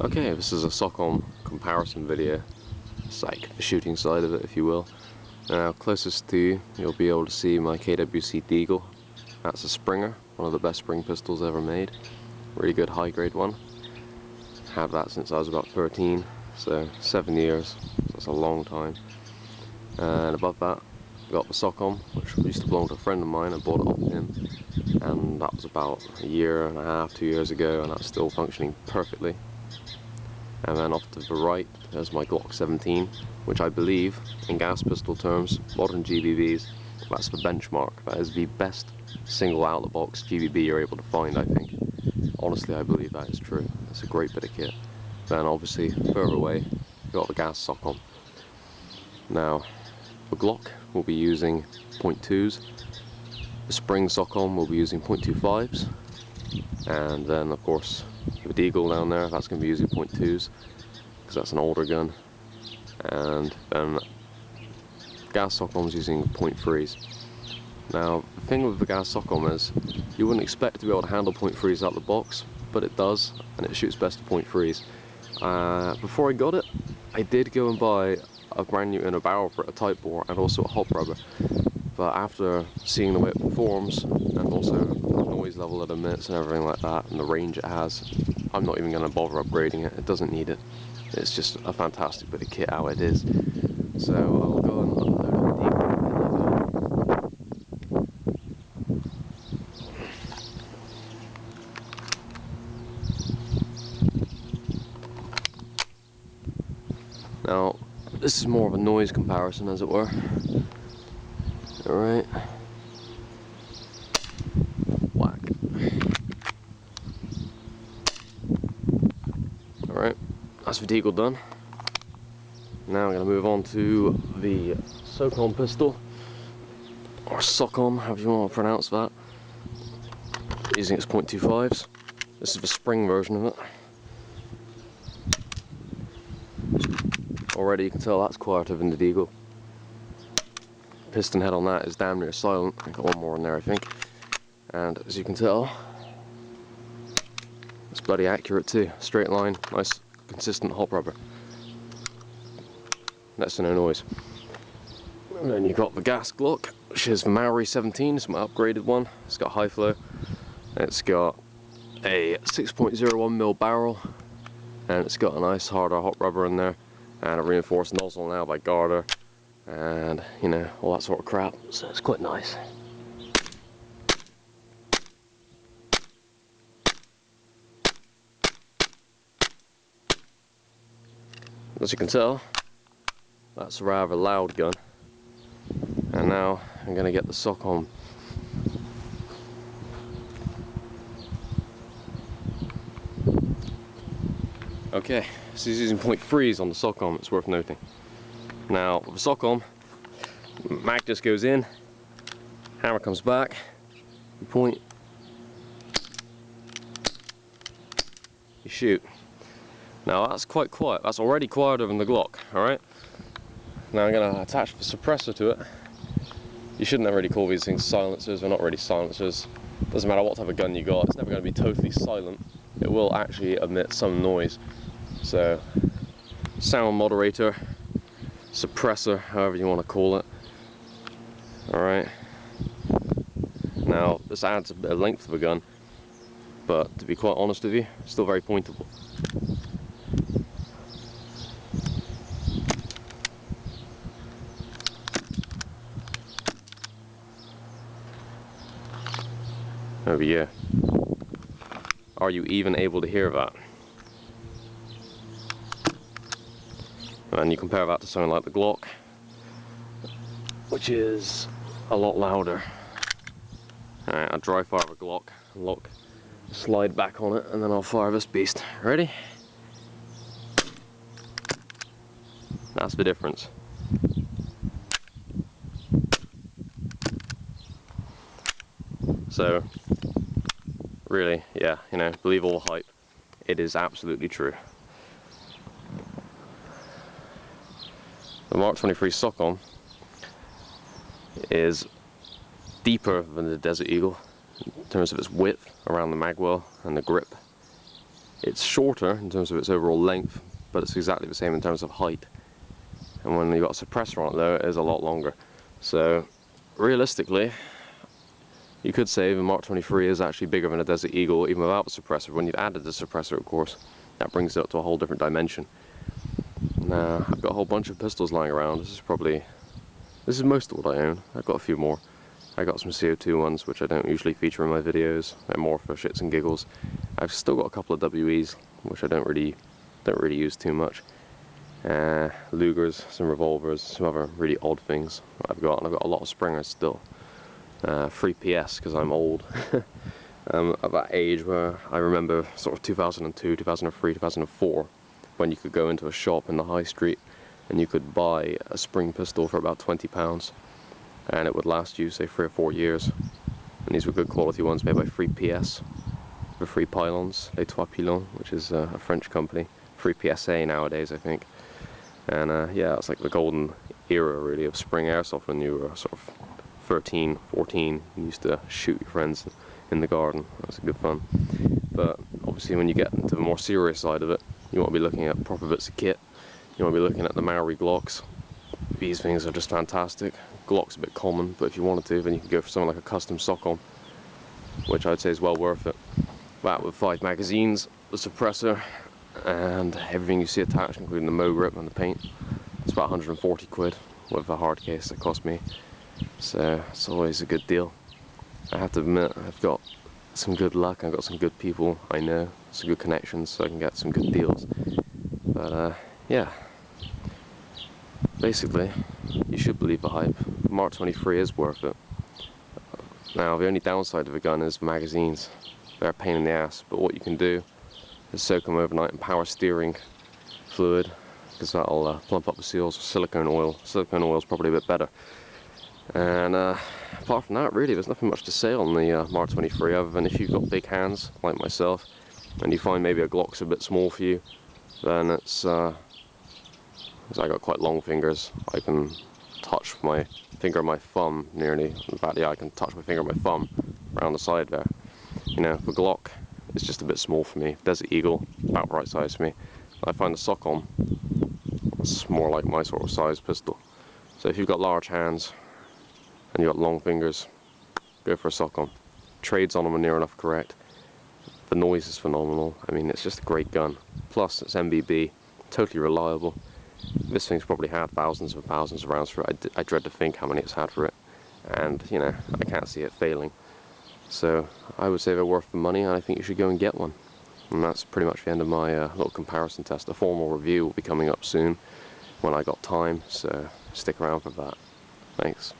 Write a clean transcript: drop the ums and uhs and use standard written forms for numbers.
Okay, this is a SOCOM comparison video. It's like the shooting side of it, if you will. Now, closest to you, you'll be able to see my KWC D. That's a Springer, one of the best spring pistols ever made. Really good high grade one. Have that since I was about 13, so 7 years, so that's a long time. And above that, got the SOCOM, which used to belong to a friend of mine. I bought it off him, and that was about a year and a half, 2 years ago, and that's still functioning perfectly. And then off to the right, there's my Glock 17, which I believe, in gas pistol terms, modern GBBs, that's the benchmark. That is the best single out-of-the-box GBB you're able to find, I think. Honestly, I believe that is true. It's a great bit of kit. Then obviously, further away, you've got the gas SOCOM. Now, the Glock will be using .2s, the Spring SOCOM will be using .25s, and then of course the Deagle down there, that's going to be using .2s, because that's an older gun, and then gas SOCOM's using .3s. Now, the thing with the gas SOCOM is, you wouldn't expect to be able to handle .3s out of the box, but it does, and it shoots best at .3s. Before I got it, I did go and buy a brand new inner barrel for it, a Type bore, and also a hop rubber. But after seeing the way it performs, and also the noise level it emits and everything like that, and the range it has, I'm not even going to bother upgrading it. It doesn't need it. It's just a fantastic bit of kit how it is. So I'll go and unload the Deagle. Now, this is more of a noise comparison, as it were. Alright. Whack. Alright, that's the Deagle done. Now I'm going to move on to the SOCOM pistol, or SOCOM, however you want to pronounce that, using its .25s. This is the Spring version of it. Already you can tell that's quieter than the Deagle. Piston head on that is damn near silent. I've got one more in there, I think. And as you can tell, it's bloody accurate too. Straight line, nice consistent hop rubber. Next to no noise. And then you've got the gas Glock, which is the Marui 17, it's my upgraded one. It's got high flow. It's got a 6.01mm barrel, and it's got a nice harder hop rubber in there, and a reinforced nozzle now by Garter, and you know, all that sort of crap, so it's quite nice. As you can tell, that's a rather loud gun. And now I'm going to get the SOCOM. Okay, so he's using .3s on the SOCOM, it's worth noting. Now, with the SOCOM, mag just goes in, hammer comes back, you point, you shoot. Now that's quite quiet, that's already quieter than the Glock, alright? Now I'm going to attach the suppressor to it. You shouldn't really call these things silencers, they're not really silencers. Doesn't matter what type of gun you got, it's never going to be totally silent. It will actually emit some noise. So, sound moderator, suppressor, however you want to call it. Alright. Now, this adds a bit of length to the gun, but to be quite honest with you, it's still very pointable. Over here. Are you even able to hear that? And you compare that to something like the Glock, which is a lot louder. Alright, I'll dry fire the Glock, lock, slide back on it, and then I'll fire this beast. Ready? That's the difference. So, really, yeah, you know, believe all the hype. It is absolutely true. The Mark 23 SOCOM is deeper than the Desert Eagle in terms of its width around the magwell and the grip. It's shorter in terms of its overall length, but it's exactly the same in terms of height. And when you've got a suppressor on it though, it is a lot longer. So realistically, you could say the Mark 23 is actually bigger than a Desert Eagle even without the suppressor. When you've added the suppressor, of course, that brings it up to a whole different dimension. Now, I've got a whole bunch of pistols lying around. This is most of what I own. I've got a few more. I got some CO2 ones, which I don't usually feature in my videos. They're more for shits and giggles. I've still got a couple of WEs, which I don't really use too much. Lugers, some revolvers, some other really odd things I've got. And I've got a lot of Springers still. 3 PS, because I'm old. At that age where I remember sort of 2002, 2003, 2004, when you could go into a shop in the high street and you could buy a spring pistol for about £20 and it would last you say 3 or 4 years. And these were good quality ones made by 3 PS, the 3 Pylons, Les Trois Pilons, which is a French company. 3 PSA nowadays, I think. And yeah, it's like the golden era really of spring airsoft when you were sort of 13, 14, you used to shoot your friends in the garden. That was good fun. But obviously when you get into the more serious side of it, you want to be looking at proper bits of kit. You want to be looking at the Marui Glocks. These things are just fantastic. Glock's a bit common, but if you wanted to, then you can go for something like a custom sock-on, which I'd say is well worth it. That with 5 magazines, the suppressor, and everything you see attached, including the Mo grip and the paint. It's about 140 quid with a hard case that cost me. So it's always a good deal. I have to admit, I've got some good luck, I've got some good people I know, some good connections, so I can get some good deals. But yeah, basically, you should believe the hype. The Mark 23 is worth it. Now, the only downside of the gun is the magazines. They're a pain in the ass, but what you can do is soak them overnight in power steering fluid, because that'll plump up the seals. Silicone oil. Silicone oil is probably a bit better. And apart from that, really, there's nothing much to say on the Mark 23 other than if you've got big hands, like myself, and you find maybe a Glock's a bit small for you, then it's, because I got quite long fingers, I can touch my finger and my thumb nearly. In fact, yeah, I can touch my finger and my thumb around the side there. You know, the Glock is just a bit small for me. Desert Eagle, about the right size for me. I find the sock-on, it's more like my sort of size pistol. So if you've got large hands, and you've got long fingers, go for a sock-on. Trades on them are near enough correct. The noise is phenomenal. I mean, it's just a great gun. Plus, it's NBB, totally reliable. This thing's probably had thousands of rounds for it. I dread to think how many it's had for it. And, you know, I can't see it failing. So, I would say they're worth the money, and I think you should go and get one. And that's pretty much the end of my little comparison test. A formal review will be coming up soon when I got time, so stick around for that. Thanks.